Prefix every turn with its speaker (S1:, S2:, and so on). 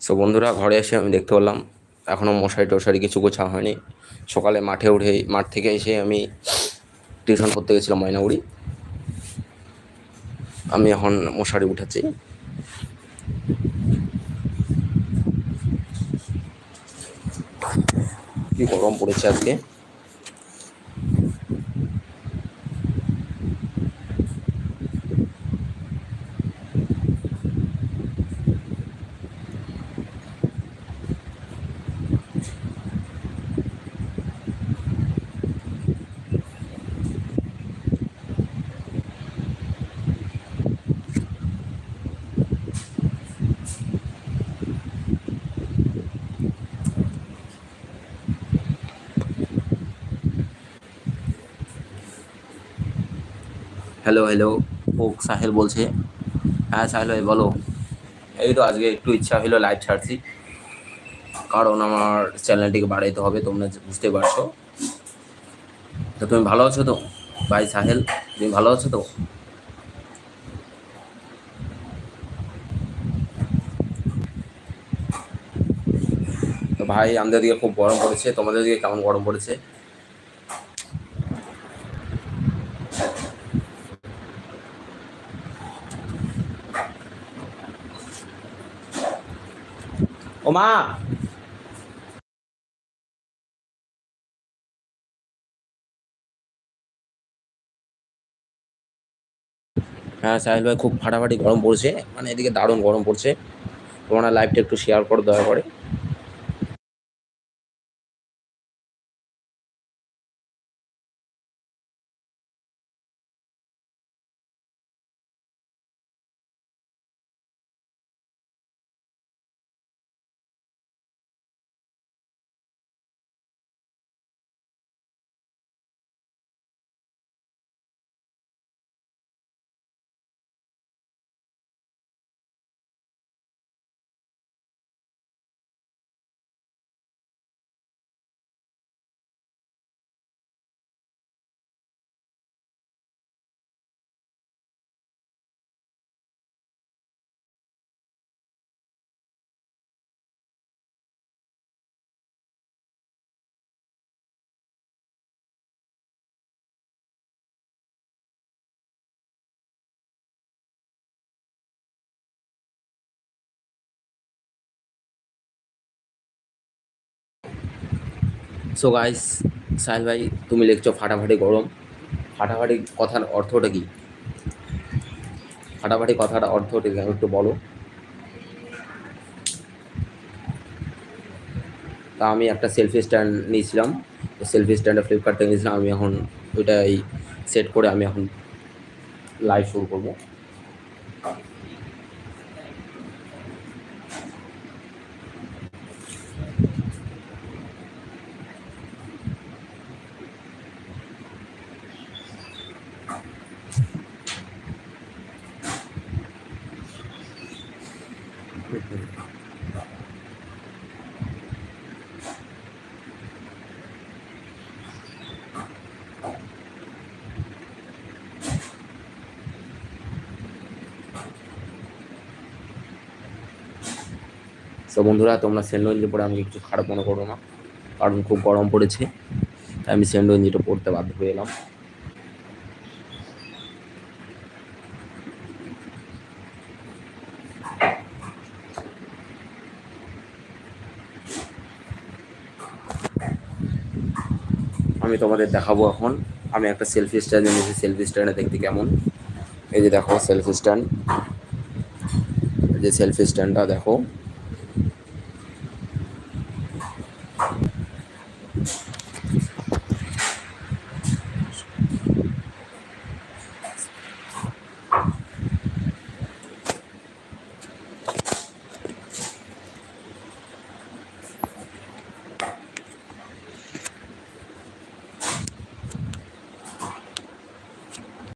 S1: So বন্ধুরা, ঘরে এসে আমি দেখতে পেলাম এখনও মশারি টশারি কিছু গোছা হয়নি। সকালে মাঠ থেকে এসে আমি টিউশন করতে গেছিলাম ময়নাগুড়ি। আমি এখন মশারি উঠেছি। কি গরম পড়েছে আজকে। হ্যালো হ্যালো, ও সাহেল বলছে। হ্যাঁ সাহেল ভাই বলো। এই তো আজকে একটু ইচ্ছা হলো লাইভ ছাড়ছি, কারণ আমার চ্যানেলটিকে বাড়াইতে হবে, তোমরা বুঝতে পারছো। তো তুমি ভালো আছো তো ভাই সাহেল? তুমি ভালো আছো তো? তো ভাই, আমাদের দিকে খুব গরম পড়েছে, তোমাদের দিকে কেমন গরম পড়েছে? ও মা! হ্যাঁ সাহিল ভাই, খুব ফাটাফাটি গরম পড়ছে, মানে এদিকে দারুণ গরম পড়ছে। তোমরা লাইভটা একটু শেয়ার করো দয়া করে। সো গাইস, সাহিল ভাই, তুমি লিখছো ফাটাফাটি গরম। ফাটাফাটি কথার অর্থটা কি? ফাটাফাটি কথাটা অর্থটা কি একটু বলো। তা আমি একটা সেলফি স্ট্যান্ড নিয়েছিলাম, সেলফি স্ট্যান্ডটা ফ্লিপকার্ট থেকে নিয়েছিলাম। আমি এখন ওইটাই সেট করে আমি এখন লাইভ শুরু করবো। তো বন্ধুরা, তোমরা সেন্ডো পরে আমি কিছু খারাপ মনে করো না, কারণ খুব গরম পড়েছে, তাই আমি সেন্ডো পড়তে বাধ্য হয়ে এলাম। আমি তোমাদের দেখাবো এখন। আমি একটা সেলফি স্ট্যান্ড নিয়েছি, সেলফি স্ট্যান্ডে দেখতে কেমন। এই যে দেখো সেলফি স্ট্যান্ড, এই যে সেলফি স্ট্যান্ডটা দেখো।